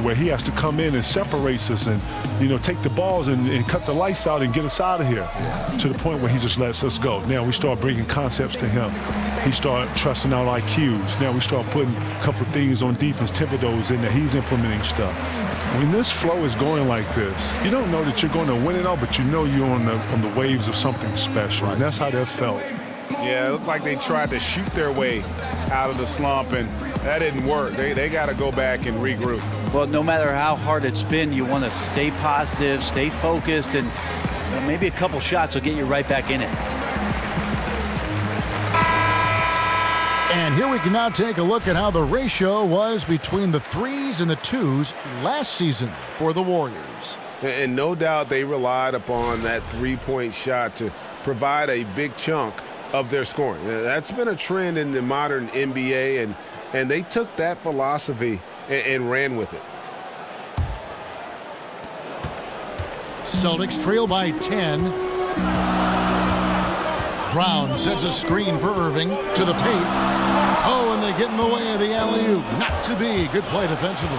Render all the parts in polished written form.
where he has to come in and separates us and, you know, take the balls and cut the lights out and get us out of here to the point where he just lets us go. Now we start bringing concepts to him. He start trusting our IQs. Now we start putting a couple of things on defense, Thibodeau's in there. He's implementing stuff. When this flow is going like this, you don't know that you're going to win it all, but you know you're on the waves of something special, and that's how that felt. Yeah, it looked like they tried to shoot their way out of the slump, and that didn't work. They got to go back and regroup. Well, no matter how hard it's been, you want to stay positive, stay focused, and maybe a couple shots will get you right back in it. And here we can now take a look at how the ratio was between the 3s and the 2s last season for the Warriors. And no doubt they relied upon that three-point shot to provide a big chunk of their scoring. That's been a trend in the modern NBA, and they took that philosophy and ran with it. Celtics trail by 10. Brown sets a screen for Irving to the paint. Oh, and they get in the way of the alley-oop. Not to be. Good play defensively.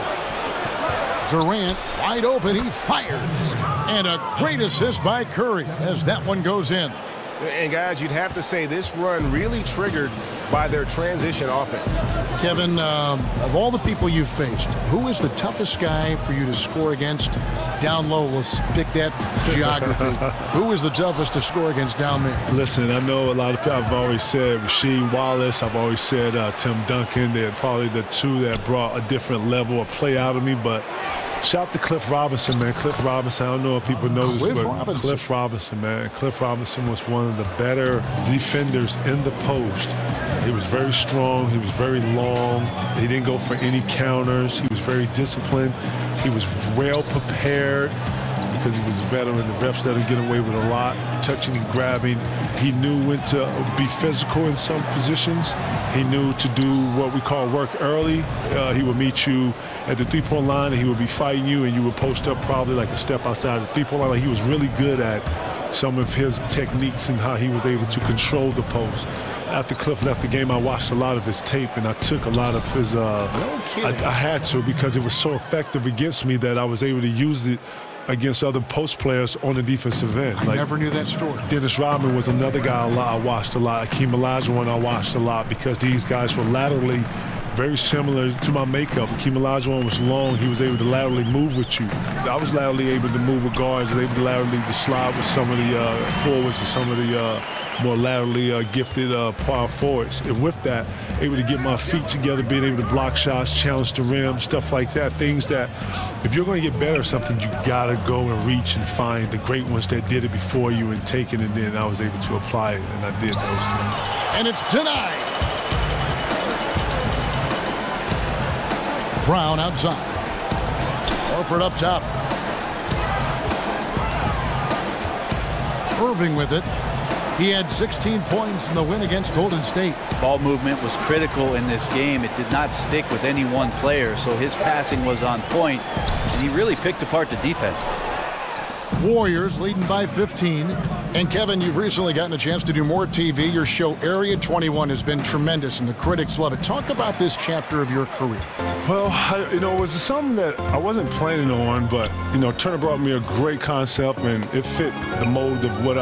Durant wide open. He fires. And a great assist by Curry as that one goes in. And, guys, you'd have to say this run really triggered by their transition offense. Kevin, of all the people you've faced, who is the toughest guy for you to score against? Down low, let's pick that geography. Who is the toughest to score against down there? Listen, I know a lot of people. I've always said Rasheed Wallace. I've always said Tim Duncan. They're probably the two that brought a different level of play out of me, but shout out to Cliff Robinson, man. Cliff Robinson, I don't know if people know this, but Cliff Robinson, man. Cliff Robinson was one of the better defenders in the post. He was very strong. He was very long. He didn't go for any counters. He was very disciplined. He was well prepared because he was a veteran. The refs let him get away with a lot, touching and grabbing. He knew when to be physical in some positions. He knew to do what we call work early. He would meet you at the three-point line, and he would be fighting you, and you would post up probably like a step outside the three-point line. Like, he was really good at some of his techniques and how he was able to control the post. After Cliff left the game, I watched a lot of his tape, and I took a lot of his no kidding. I had to, because it was so effective against me that I was able to use it against other post players on the defensive end. I never knew that story. Dennis Rodman was another guy I watched a lot. Akeem Olajuwon I watched a lot, because these guys were laterally very similar to my makeup. Akeem Olajuwon was long. He was able to laterally move with you. I was laterally able to move with guards, and able to laterally to slide with some of the forwards and some of the more laterally gifted power forwards. And with that, able to get my feet together, being able to block shots, challenge the rim, stuff like that. Things that, if you're going to get better at something, you got to go and reach and find the great ones that did it before you and take it, and then I was able to apply it, and I did those things. And it's denied. Brown outside. Horford up top. Irving with it. He had 16 points in the win against Golden State. Ball movement was critical in this game. It did not stick with any one player, so his passing was on point, and he really picked apart the defense. Warriors leading by 15. And Kevin, you've recently gotten a chance to do more TV. Your show Area 21 has been tremendous, and the critics love it. Talk about this chapter of your career. Well, it was something that I wasn't planning on, but, Turner brought me a great concept, and it fit the mold of what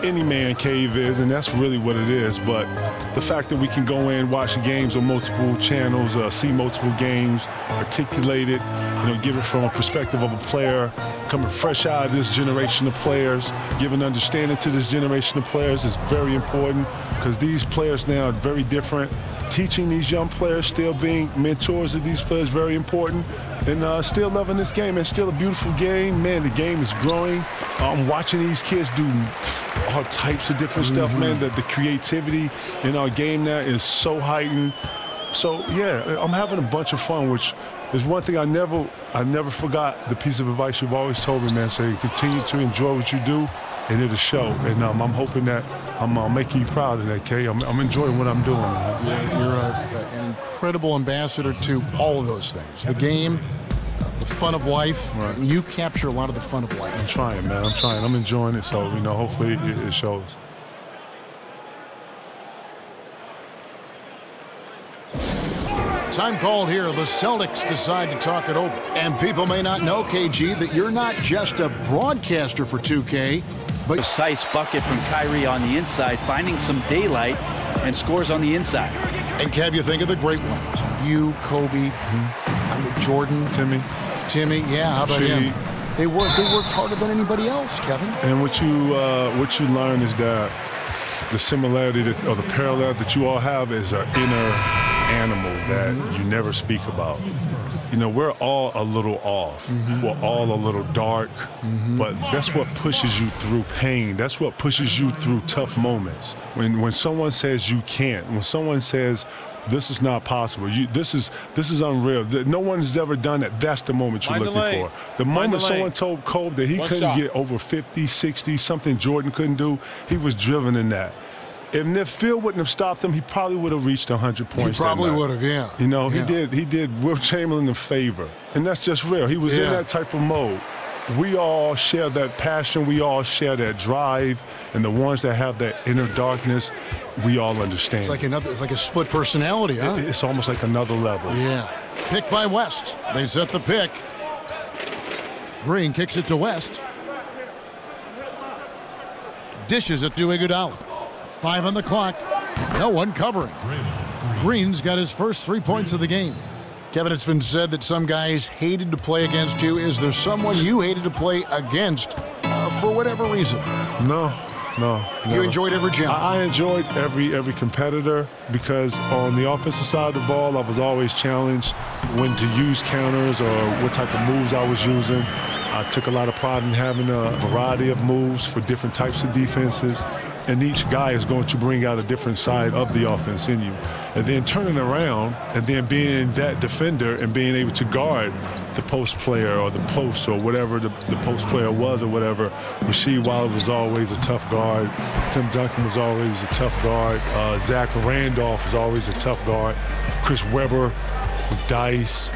any man cave is, and that's really what it is. But the fact that we can go in, watch games on multiple channels, see multiple games, articulate it, give it from a perspective of a player, coming fresh out of this generation of players, giving understanding to this generation of players is very important, because these players now are very different. Teaching these young players, still being mentors of these players, very important. And still loving this game. It's still a beautiful game. Man, the game is growing. I'm watching these kids do all types of different stuff, man. The creativity in our game now is so heightened. So, yeah, I'm having a bunch of fun, which is one thing I never forgot. The piece of advice you've always told me, man. So continue to enjoy what you do, and it'll show. And I'm hoping that I'm making you proud of that, Kay. I'm enjoying what I'm doing. Yeah, you're an incredible ambassador to all of those things. The game, the fun of life. Right. You capture a lot of the fun of life. I'm trying, man. I'm trying. I'm enjoying it. So, hopefully it shows. Time called here. The Celtics decide to talk it over. And people may not know, KG, that you're not just a broadcaster for 2K, but precise bucket from Kyrie on the inside, finding some daylight, and scores on the inside. And Kev, you think of the great ones. You, Kobe, Jordan, Timmy, yeah, how about him? They work harder than anybody else, Kevin. And what you learn is that the similarity or the parallel that you all have is an inner animal that you never speak about. You know, we're all a little off. We're all a little dark, but that's what pushes you through pain. That's what pushes you through tough moments. When someone says you can't, when someone says this is not possible, this is unreal, no one has ever done that, that's the moment you're looking for. The moment someone told Kobe that he couldn't get over 50, 60, something Jordan couldn't do, he was driven in that. If Phil wouldn't have stopped him, he probably would have reached 100 points. He probably would have, yeah. You know, he did Will Chamberlain a favor. And that's just real. He was in that type of mode. We all share that passion. We all share that drive. And the ones that have that inner darkness, we all understand. It's like a split personality, huh? It's almost like another level. Yeah. Pick by West. They set the pick. Green kicks it to West. Dishes it to Iguodala. 5 on the clock. No one covering. Green's got his first 3 points of the game. Kevin, it's been said that some guys hated to play against you. Is there someone you hated to play against for whatever reason? No. You enjoyed every challenge? I enjoyed every competitor because on the offensive side of the ball, I was always challenged when to use counters or what type of moves I was using. I took a lot of pride in having a variety of moves for different types of defenses. And each guy is going to bring out a different side of the offense in you. And then turning around and then being that defender and being able to guard the post player or the post or whatever the post player was or whatever. Rasheed Wallace was always a tough guard. Tim Duncan was always a tough guard. Zach Randolph was always a tough guard. Chris Webber, Dice,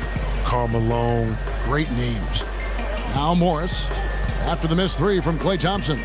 Karl Malone. Great names. Now Morris, after the missed 3 from Klay Thompson.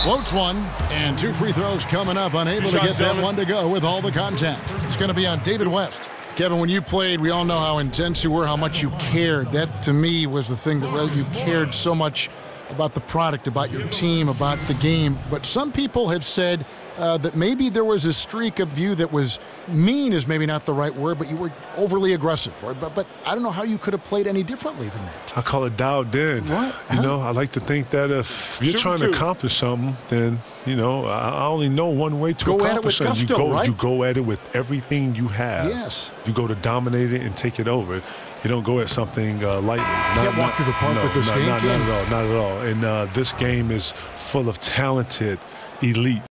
Floats one, and 2 free throws coming up. Unable to get that one to go with all the contact. It's going to be on David West. Kevin, when you played, we all know how intense you were, how much you cared. That, to me, was the thing that you cared so much about the product, about your team, about the game. But some people have said that maybe there was a streak of you that was mean is maybe not the right word, but you were overly aggressive. But I don't know how you could have played any differently than that. I call it dialed in. What? You know, I like to think that if you're trying to accomplish something, then, you know, I only know one way to accomplish something. You go at it with everything you have. Yes. You go to dominate it and take it over. You don't go at something lightly. Can't walk through the park with this game. Not at all. And this game is full of talented elite